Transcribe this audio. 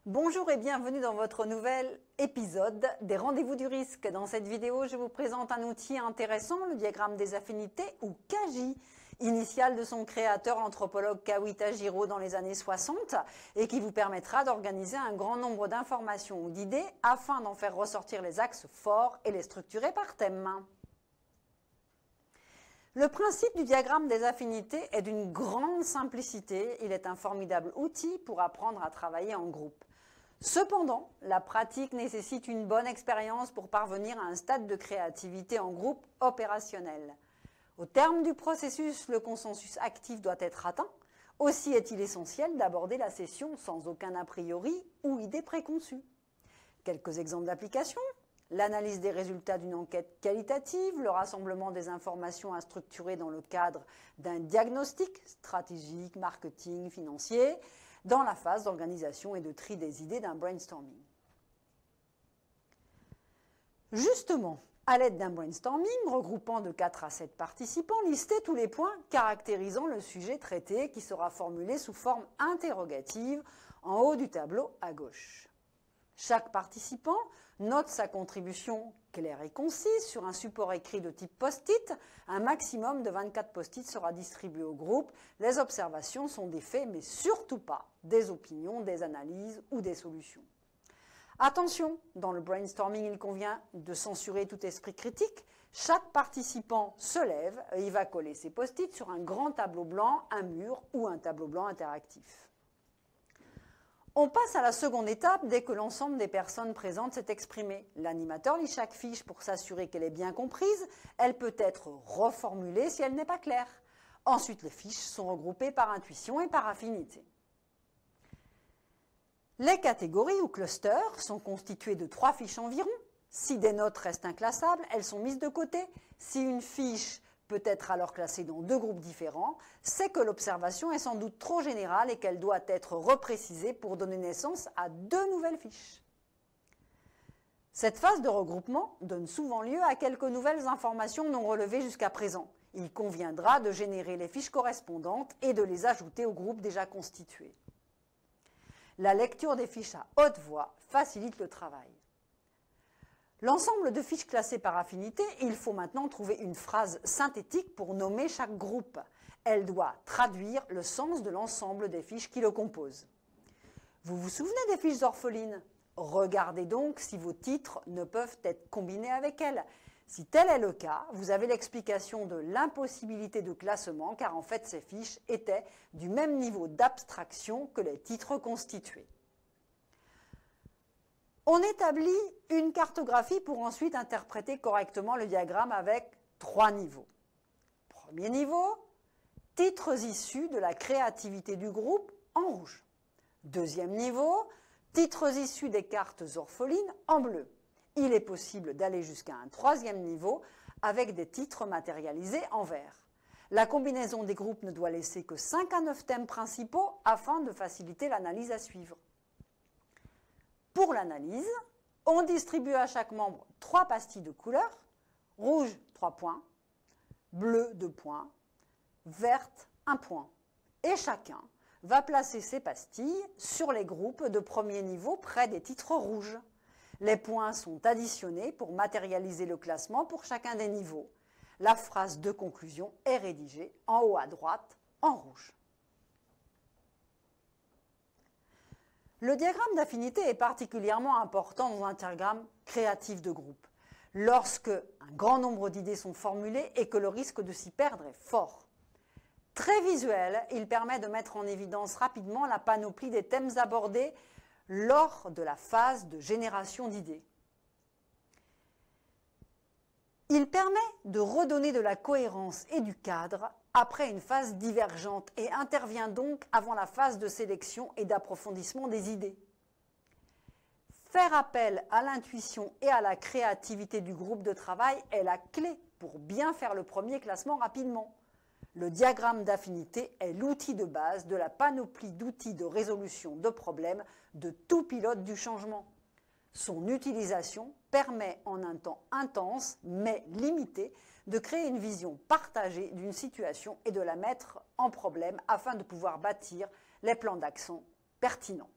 Bonjour et bienvenue dans votre nouvel épisode des Rendez-vous du risque. Dans cette vidéo, je vous présente un outil intéressant, le diagramme des affinités ou CAGI, initial de son créateur, l'anthropologue Kawi Tajiro dans les années 60 et qui vous permettra d'organiser un grand nombre d'informations ou d'idées afin d'en faire ressortir les axes forts et les structurer par thème. Le principe du diagramme des affinités est d'une grande simplicité. Il est un formidable outil pour apprendre à travailler en groupe. Cependant, la pratique nécessite une bonne expérience pour parvenir à un stade de créativité en groupe opérationnel. Au terme du processus, le consensus actif doit être atteint. Aussi est-il essentiel d'aborder la session sans aucun a priori ou idée préconçue. Quelques exemples d'application. L'analyse des résultats d'une enquête qualitative, le rassemblement des informations à structurer dans le cadre d'un diagnostic stratégique, marketing, financier, dans la phase d'organisation et de tri des idées d'un brainstorming. Justement, à l'aide d'un brainstorming regroupant de 4 à 7 participants, listez tous les points caractérisant le sujet traité qui sera formulé sous forme interrogative en haut du tableau à gauche. Chaque participant note sa contribution claire et concise sur un support écrit de type post-it. Un maximum de 24 post-it sera distribué au groupe. Les observations sont des faits, mais surtout pas des opinions, des analyses ou des solutions. Attention, dans le brainstorming, il convient de censurer tout esprit critique. Chaque participant se lève et il va coller ses post-it sur un grand tableau blanc, un mur ou un tableau blanc interactif. On passe à la seconde étape dès que l'ensemble des personnes présentes s'est exprimé. L'animateur lit chaque fiche pour s'assurer qu'elle est bien comprise. Elle peut être reformulée si elle n'est pas claire. Ensuite, les fiches sont regroupées par intuition et par affinité. Les catégories ou clusters sont constituées de 3 fiches environ. Si des notes restent inclassables, elles sont mises de côté. Si une fiche peut être alors classée dans 2 groupes différents, c'est que l'observation est sans doute trop générale et qu'elle doit être reprécisée pour donner naissance à 2 nouvelles fiches. Cette phase de regroupement donne souvent lieu à quelques nouvelles informations non relevées jusqu'à présent. Il conviendra de générer les fiches correspondantes et de les ajouter au groupe déjà constitué. La lecture des fiches à haute voix facilite le travail. L'ensemble de fiches classées par affinité, il faut maintenant trouver une phrase synthétique pour nommer chaque groupe. Elle doit traduire le sens de l'ensemble des fiches qui le composent. Vous vous souvenez des fiches orphelines? Regardez donc si vos titres ne peuvent être combinés avec elles. Si tel est le cas, vous avez l'explication de l'impossibilité de classement car en fait ces fiches étaient du même niveau d'abstraction que les titres constitués. On établit une cartographie pour ensuite interpréter correctement le diagramme avec 3 niveaux. Premier niveau, titres issus de la créativité du groupe en rouge. Deuxième niveau, titres issus des cartes orphelines en bleu. Il est possible d'aller jusqu'à un 3e niveau avec des titres matérialisés en vert. La combinaison des groupes ne doit laisser que 5 à 9 thèmes principaux afin de faciliter l'analyse à suivre. Pour l'analyse, on distribue à chaque membre 3 pastilles de couleur, rouge 3 points, bleu 2 points, verte 1 point. Et chacun va placer ses pastilles sur les groupes de premier niveau près des titres rouges. Les points sont additionnés pour matérialiser le classement pour chacun des niveaux. La phrase de conclusion est rédigée en haut à droite en rouge. Le diagramme d'affinité est particulièrement important dans un diagramme créatif de groupe, lorsque un grand nombre d'idées sont formulées et que le risque de s'y perdre est fort. Très visuel, il permet de mettre en évidence rapidement la panoplie des thèmes abordés lors de la phase de génération d'idées. Il permet de redonner de la cohérence et du cadre après une phase divergente et intervient donc avant la phase de sélection et d'approfondissement des idées. Faire appel à l'intuition et à la créativité du groupe de travail est la clé pour bien faire le premier classement rapidement. Le diagramme d'affinité est l'outil de base de la panoplie d'outils de résolution de problèmes de tout pilote du changement. Son utilisation permet en un temps intense, mais limité, de créer une vision partagée d'une situation et de la mettre en problème afin de pouvoir bâtir les plans d'action pertinents.